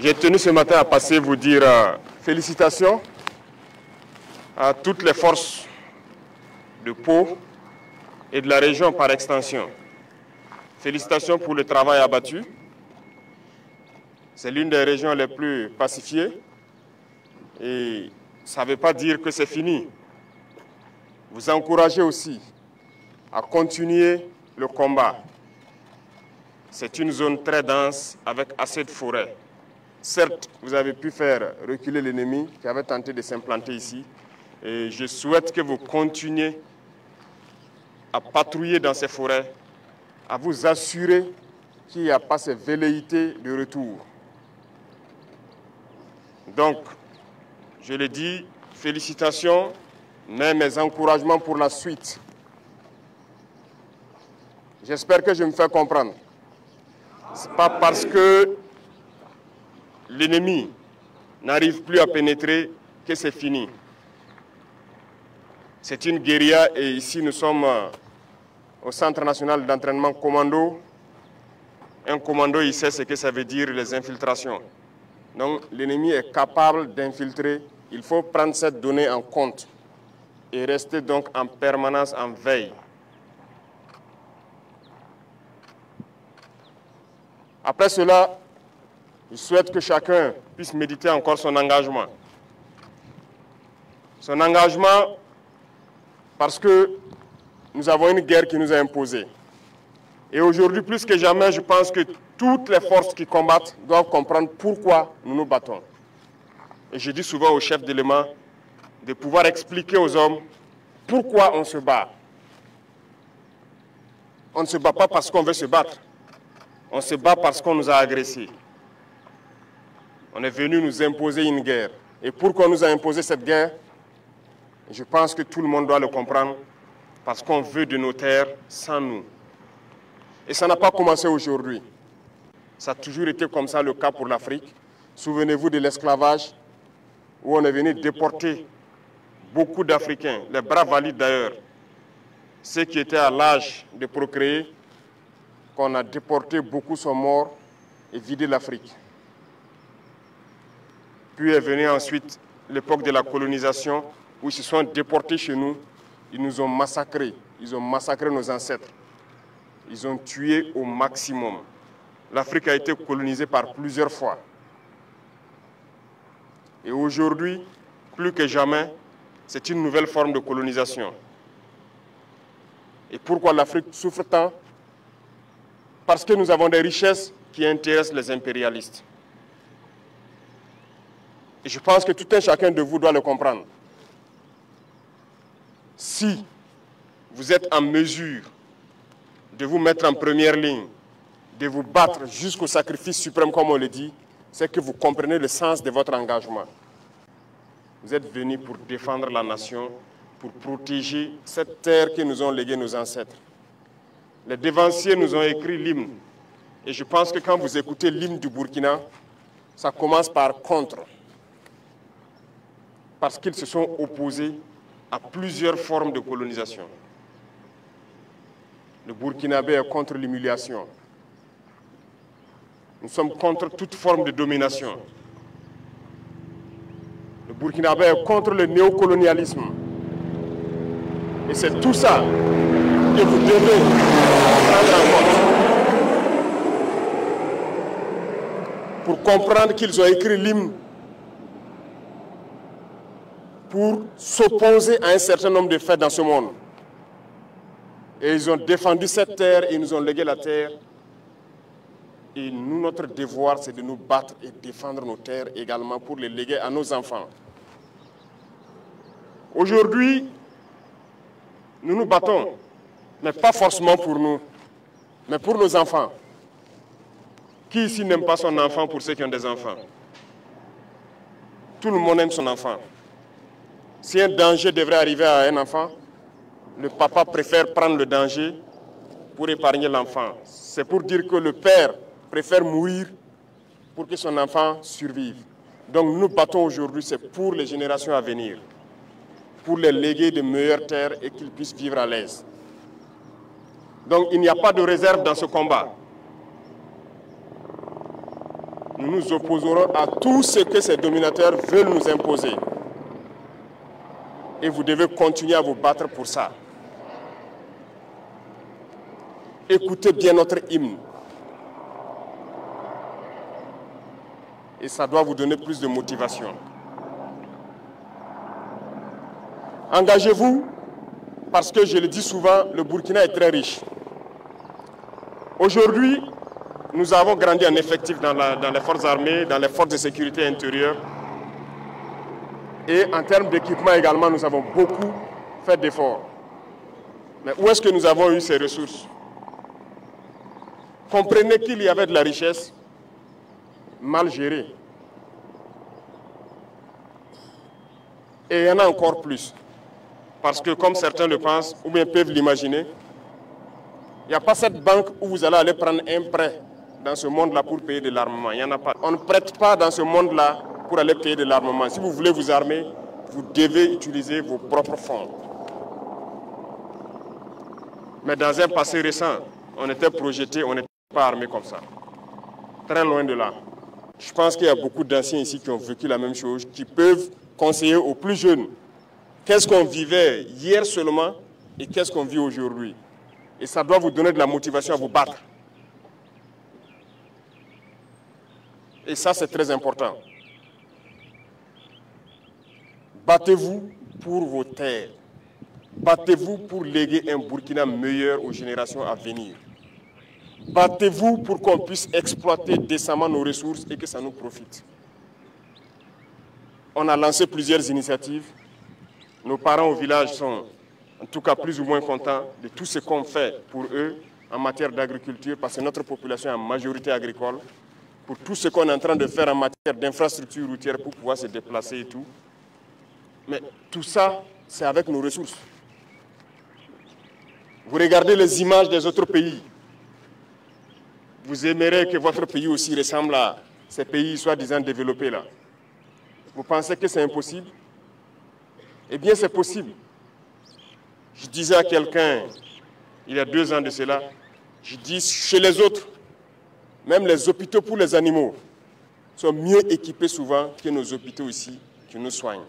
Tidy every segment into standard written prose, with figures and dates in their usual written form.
J'ai tenu ce matin à passer vous dire félicitations à toutes les forces de Pau et de la région par extension. Félicitations pour le travail abattu. C'est l'une des régions les plus pacifiées et ça ne veut pas dire que c'est fini. Vous encouragez aussi à continuer le combat. C'est une zone très dense avec assez de forêts. Certes, vous avez pu faire reculer l'ennemi qui avait tenté de s'implanter ici. Et je souhaite que vous continuiez à patrouiller dans ces forêts, à vous assurer qu'il n'y a pas ces velléités de retour. Donc, je le dis, félicitations, mais mes encouragements pour la suite. J'espère que je me fais comprendre. Ce n'est pas parce que l'ennemi n'arrive plus à pénétrer que c'est fini. C'est une guérilla et ici nous sommes au Centre national d'entraînement commando. Un commando, il sait ce que ça veut dire les infiltrations. Donc l'ennemi est capable d'infiltrer. Il faut prendre cette donnée en compte et rester donc en permanence en veille. Après cela, je souhaite que chacun puisse méditer encore son engagement. Son engagement parce que nous avons une guerre qui nous a imposée. Et aujourd'hui, plus que jamais, je pense que toutes les forces qui combattent doivent comprendre pourquoi nous nous battons. Et je dis souvent aux chefs d'éléments de pouvoir expliquer aux hommes pourquoi on se bat. On ne se bat pas parce qu'on veut se battre. On se bat parce qu'on nous a agressés. On est venu nous imposer une guerre. Et pourquoi on nous a imposé cette guerre? Je pense que tout le monde doit le comprendre. Parce qu'on veut de nos terres sans nous. Et ça n'a pas commencé aujourd'hui. Ça a toujours été comme ça le cas pour l'Afrique. Souvenez-vous de l'esclavage, où on est venu déporter beaucoup d'Africains, les bras valides d'ailleurs, ceux qui étaient à l'âge de procréer, qu'on a déportés, beaucoup sont morts et vidé l'Afrique. Puis est venue ensuite l'époque de la colonisation, où ils se sont déportés chez nous, ils nous ont massacrés, ils ont massacré nos ancêtres, ils ont tué au maximum. L'Afrique a été colonisée par plusieurs fois. Et aujourd'hui, plus que jamais, c'est une nouvelle forme de colonisation. Et pourquoi l'Afrique souffre tant? Parce que nous avons des richesses qui intéressent les impérialistes. Et je pense que tout un chacun de vous doit le comprendre. Si vous êtes en mesure de vous mettre en première ligne, de vous battre jusqu'au sacrifice suprême, comme on le dit, c'est que vous comprenez le sens de votre engagement. Vous êtes venus pour défendre la nation, pour protéger cette terre que nous ont léguée nos ancêtres. Les dévanciers nous ont écrit l'hymne. Et je pense que quand vous écoutez l'hymne du Burkina, ça commence par contre. Parce qu'ils se sont opposés à plusieurs formes de colonisation. Le Burkinabé est contre l'humiliation. Nous sommes contre toute forme de domination. Le Burkinabé est contre le néocolonialisme. Et c'est tout ça que vous devez prendre en compte. Pour comprendre qu'ils ont écrit l'hymne pour s'opposer à un certain nombre de faits dans ce monde. Et ils ont défendu cette terre et ils nous ont légué la terre. Et nous, notre devoir, c'est de nous battre et défendre nos terres également pour les léguer à nos enfants. Aujourd'hui, nous nous battons, mais pas forcément pour nous, mais pour nos enfants. Qui ici n'aime pas son enfant pour ceux qui ont des enfants? Tout le monde aime son enfant. Si un danger devrait arriver à un enfant, le papa préfère prendre le danger pour épargner l'enfant. C'est pour dire que le père préfère mourir pour que son enfant survive. Donc nous nous battons aujourd'hui, c'est pour les générations à venir, pour les léguer de meilleures terres et qu'ils puissent vivre à l'aise. Donc il n'y a pas de réserve dans ce combat. nous nous opposerons à tout ce que ces dominateurs veulent nous imposer. Et vous devez continuer à vous battre pour ça. Écoutez bien notre hymne. Et ça doit vous donner plus de motivation. Engagez-vous, parce que je le dis souvent, le Burkina est très riche. Aujourd'hui, nous avons grandi en effectif dans les forces armées, dans les forces de sécurité intérieure. Et en termes d'équipement également, nous avons beaucoup fait d'efforts. Mais où est-ce que nous avons eu ces ressources? Comprenez qu'il y avait de la richesse mal gérée. Et il y en a encore plus. Parce que comme certains le pensent, ou bien peuvent l'imaginer, il n'y a pas cette banque où vous allez aller prendre un prêt dans ce monde-là pour payer de l'armement. Il n'y en a pas. On ne prête pas dans ce monde-là pour aller payer de l'armement. Si vous voulez vous armer, vous devez utiliser vos propres fonds. Mais dans un passé récent, on était projeté, on n'était pas armé comme ça. Très loin de là. Je pense qu'il y a beaucoup d'anciens ici qui ont vécu la même chose, qui peuvent conseiller aux plus jeunes qu'est-ce qu'on vivait hier seulement et qu'est-ce qu'on vit aujourd'hui. Et ça doit vous donner de la motivation à vous battre. Et ça, c'est très important. Battez-vous pour vos terres. Battez-vous pour léguer un Burkina meilleur aux générations à venir. Battez-vous pour qu'on puisse exploiter décemment nos ressources et que ça nous profite. On a lancé plusieurs initiatives. Nos parents au village sont en tout cas plus ou moins contents de tout ce qu'on fait pour eux en matière d'agriculture, parce que notre population est en majorité agricole, pour tout ce qu'on est en train de faire en matière d'infrastructures routières pour pouvoir se déplacer et tout. Mais tout ça, c'est avec nos ressources. Vous regardez les images des autres pays. Vous aimerez que votre pays aussi ressemble à ces pays soi-disant développés là. Vous pensez que c'est impossible? Eh bien, c'est possible. Je disais à quelqu'un, il y a 2 ans de cela, je dis chez les autres, même les hôpitaux pour les animaux sont mieux équipés souvent que nos hôpitaux ici qui nous soignent,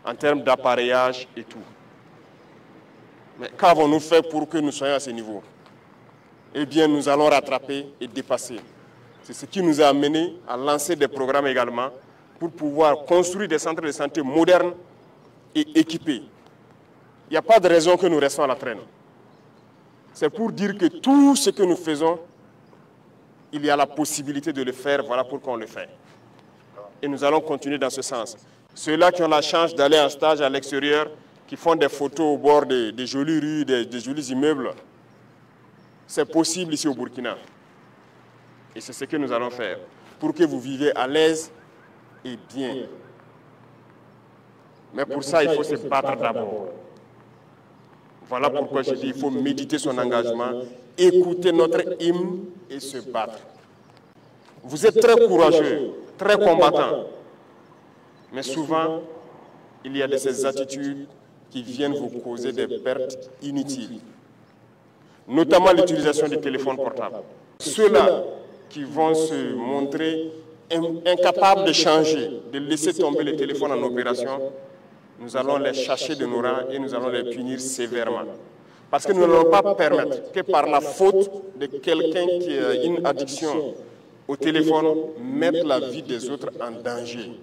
en termes d'appareillage et tout. Mais qu'avons-nous fait pour que nous soyons à ce niveau? Eh bien, nous allons rattraper et dépasser. C'est ce qui nous a amené à lancer des programmes également pour pouvoir construire des centres de santé modernes et équipés. Il n'y a pas de raison que nous restons à la traîne. C'est pour dire que tout ce que nous faisons, il y a la possibilité de le faire, voilà pourquoi on le fait. Et nous allons continuer dans ce sens. Ceux-là qui ont la chance d'aller en stage à l'extérieur, qui font des photos au bord des jolies rues, des jolis immeubles, c'est possible ici au Burkina. Et c'est ce que nous allons faire, pour que vous viviez à l'aise et bien. Mais pour ça, il faut se battre d'abord. Voilà pourquoi je dis qu'il faut méditer son engagement, écouter notre hymne et se battre. Vous êtes très courageux, très combattants. Mais souvent, il y a de ces attitudes qui viennent vous causer des pertes inutiles. Notamment l'utilisation du téléphone portable. Ceux-là qui vont se montrer incapables de changer, de laisser tomber le téléphone en opération, nous allons les chasser de nos rangs et nous allons les punir sévèrement. Parce que nous n'allons pas permettre que par la faute de quelqu'un qui a une addiction au téléphone, mettre la vie des autres en danger.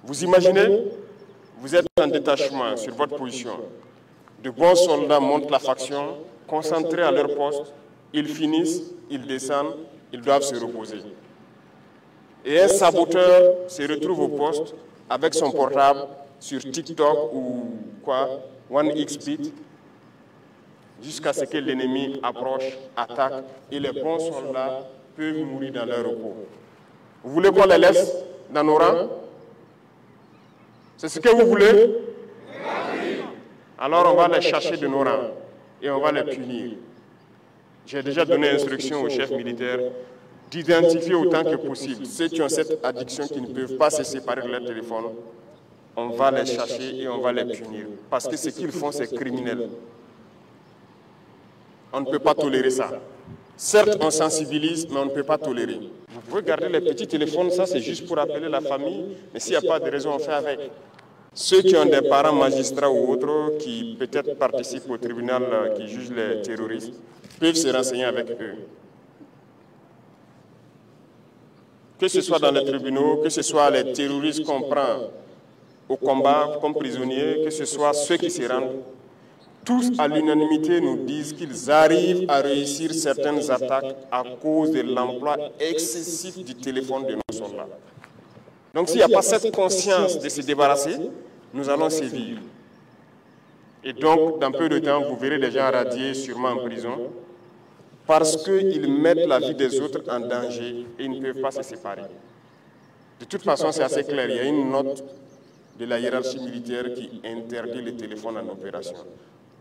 Vous imaginez, vous êtes en détachement sur votre position. De bons soldats montent la faction, concentrés à leur poste, ils finissent, ils descendent, ils doivent se reposer. Et un saboteur se retrouve au poste avec son portable sur TikTok ou quoi, 1xBit, jusqu'à ce que l'ennemi approche, attaque, et les bons soldats peuvent mourir dans leur repos. Vous voulez qu'on les laisse dans nos rangs? C'est ce que vous voulez? Alors on va les chercher de nos rangs et on va les punir. J'ai déjà donné instruction aux chefs militaires d'identifier autant que possible ceux qui ont cette addiction, qui ne peuvent pas se séparer de leur téléphone. On va les chercher et on va les punir. Parce que ce qu'ils font, c'est criminel. On ne peut pas tolérer ça. Certes, on sensibilise, mais on ne peut pas tolérer. Vous Vous regardez les petits téléphones, ça c'est juste pour appeler la famille, mais s'il n'y a pas de raison, on fait avec. Ceux qui ont des parents magistrats ou autres qui peut-être participent au tribunal qui juge les terroristes peuvent se renseigner avec eux. Que ce soit dans les tribunaux, que ce soit les terroristes qu'on prend au combat comme prisonniers, que ce soit ceux qui se rendent, tous à l'unanimité nous disent qu'ils arrivent à réussir certaines attaques à cause de l'emploi excessif du téléphone de nos soldats. Donc s'il n'y a pas cette conscience de se débarrasser, nous allons sévir. Et donc, dans peu de temps, vous verrez des gens radiés, sûrement en prison, parce qu'ils mettent la vie des autres en danger et ils ne peuvent pas se séparer. De toute façon, c'est assez clair. Il y a une note de la hiérarchie militaire qui interdit les téléphones en opération.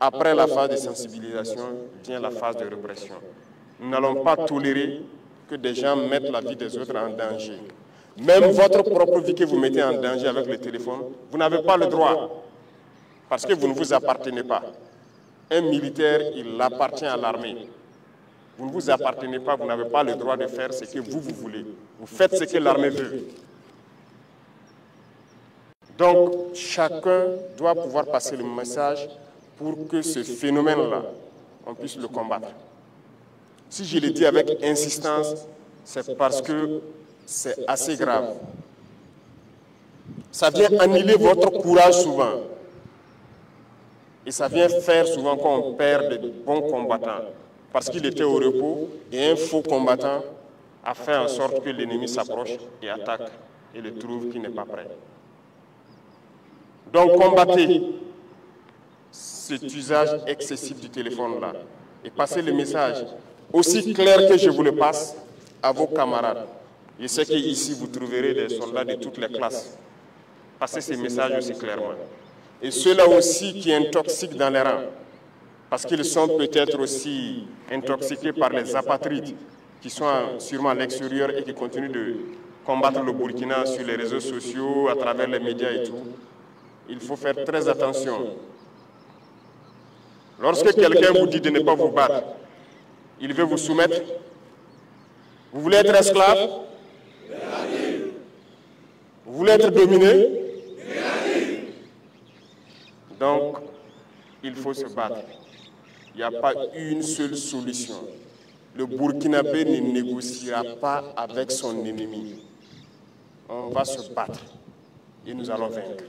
Après la phase de sensibilisation vient la phase de répression. Nous n'allons pas tolérer que des gens mettent la vie des autres en danger. Même votre propre vie que vous mettez en danger avec le téléphone, vous n'avez pas le droit, parce que vous ne vous appartenez pas. Un militaire, il appartient à l'armée. Vous ne vous appartenez pas, vous n'avez pas le droit de faire ce que vous voulez. Vous faites ce que l'armée veut. Donc, chacun doit pouvoir passer le message pour que ce phénomène-là, on puisse le combattre. Si je le dis avec insistance, c'est parce que c'est assez grave. Ça vient annihiler votre courage souvent. Et ça vient faire souvent qu'on perd de bons combattants. Parce qu'il était au repos et un faux combattant a fait en sorte que l'ennemi s'approche et attaque et le trouve qui n'est pas prêt. Donc combattez cet usage excessif du téléphone-là et passez le message aussi clair que je vous le passe à vos camarades. Je sais qu'ici vous trouverez des soldats de toutes les classes. Passez ces messages aussi clairement. Et ceux-là aussi qui intoxiquent dans les rangs, parce qu'ils sont peut-être aussi intoxiqués par les apatrides qui sont sûrement à l'extérieur et qui continuent de combattre le Burkina sur les réseaux sociaux, à travers les médias et tout. Il faut faire très attention. Lorsque quelqu'un vous dit de ne pas vous battre, il veut vous soumettre. Vous voulez être esclave? Vous voulez être dominé? Donc, il faut se battre. Il n'y a pas une seule solution. Le Burkinabé ne négociera pas avec son ennemi. On va se battre et nous allons vaincre.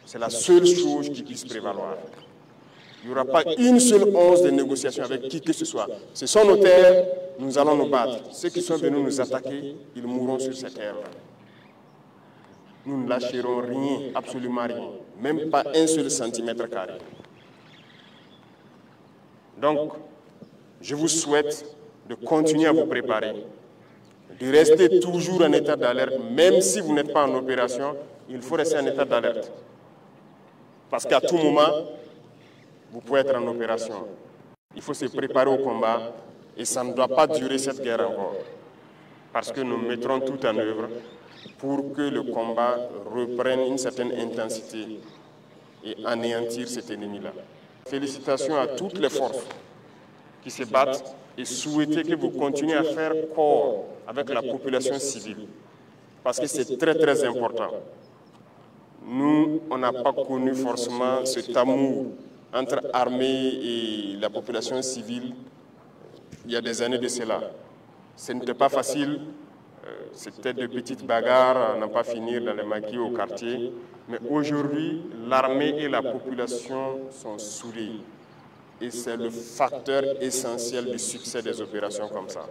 C'est la seule chose qui puisse prévaloir. Il n'y aura pas une seule once de négociation avec qui que ce soit. Ce sont nos terres, nous allons nous battre. Ceux qui sont venus nous attaquer, ils mourront sur ces terres. Nous ne lâcherons rien, absolument rien. Même pas un seul centimètre carré. Donc, je vous souhaite de continuer à vous préparer, de rester toujours en état d'alerte, même si vous n'êtes pas en opération, il faut rester en état d'alerte. Parce qu'à tout moment, vous pouvez être en opération. Il faut se préparer au combat et ça ne doit pas durer cette guerre encore. Parce que nous mettrons tout en œuvre pour que le combat reprenne une certaine intensité et anéantir cet ennemi-là. Félicitations à toutes les forces qui se battent et souhaiter que vous continuez à faire corps avec la population civile. Parce que c'est très très important. Nous, on n'a pas connu forcément cet amour entre armée et la population civile il y a des années de cela. Ce n'était pas facile, c'était de petites bagarres à n'en pas finir dans les maquis au quartier. Mais aujourd'hui, l'armée et la population sont soudées. Et c'est le facteur essentiel du succès des opérations comme ça.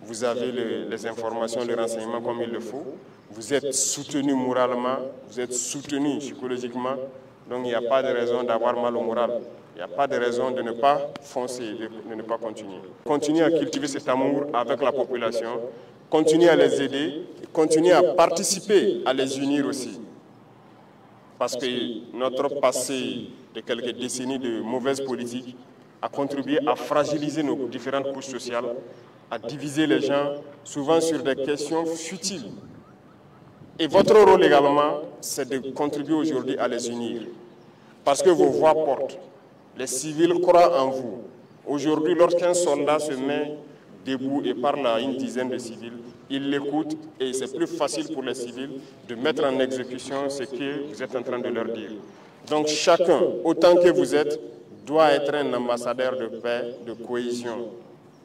Vous avez les informations, les renseignements comme il le faut. Vous êtes soutenu moralement, vous êtes soutenu psychologiquement. Donc il n'y a pas de raison d'avoir mal au moral. Il n'y a pas de raison de ne pas foncer, de ne pas continuer. Continuez à cultiver cet amour avec la population. Continuez à les aider. Continuez à participer, à les unir aussi. Parce que notre passé de quelques décennies de mauvaise politique a contribué à fragiliser nos différentes couches sociales, à diviser les gens, souvent sur des questions futiles. Et votre rôle également, c'est de contribuer aujourd'hui à les unir. Parce que vos voix portent. Les civils croient en vous. Aujourd'hui, lorsqu'un soldat se met debout et parle à une dizaine de civils, ils l'écoutent et c'est plus facile pour les civils de mettre en exécution ce que vous êtes en train de leur dire. Donc chacun, autant que vous êtes, doit être un ambassadeur de paix, de cohésion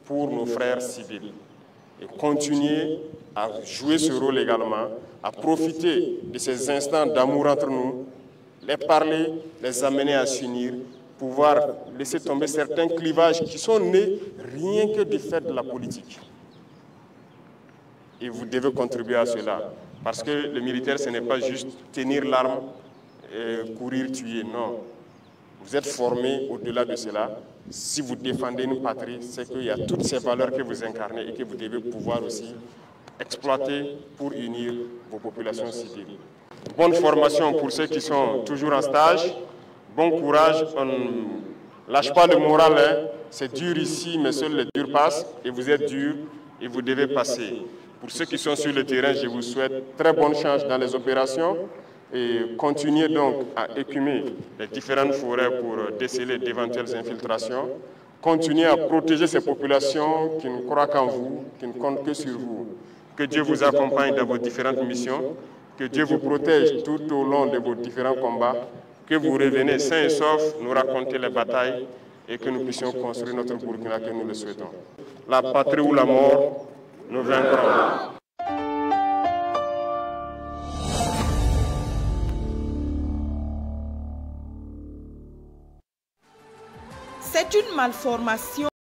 pour nos frères civils. Et continuer à jouer ce rôle également, à profiter de ces instants d'amour entre nous, les parler, les amener à s'unir, pouvoir laisser tomber certains clivages qui sont nés rien que du fait de la politique. Et vous devez contribuer à cela. Parce que le militaire, ce n'est pas juste tenir l'arme, et courir, tuer, non. Vous êtes formés au-delà de cela. Si vous défendez une patrie, c'est qu'il y a toutes ces valeurs que vous incarnez et que vous devez pouvoir aussi exploiter pour unir vos populations civiles. Bonne formation pour ceux qui sont toujours en stage. Bon courage. On ne lâche pas le moral. Hein. C'est dur ici, mais seuls les durs passent. Et vous êtes dur et vous devez passer. Pour ceux qui sont sur le terrain, je vous souhaite très bonne chance dans les opérations. Et continuez donc à écumer les différentes forêts pour déceler d'éventuelles infiltrations. Continuez à protéger ces populations qui ne croient qu'en vous, qui ne comptent que sur vous. Que Dieu vous accompagne dans vos différentes missions, que Dieu vous protège tout au long de vos différents combats, que vous revenez sains et saufs, nous raconter les batailles et que nous puissions construire notre Burkina que nous le souhaitons. La patrie ou la mort, nous vaincrons. C'est une malformation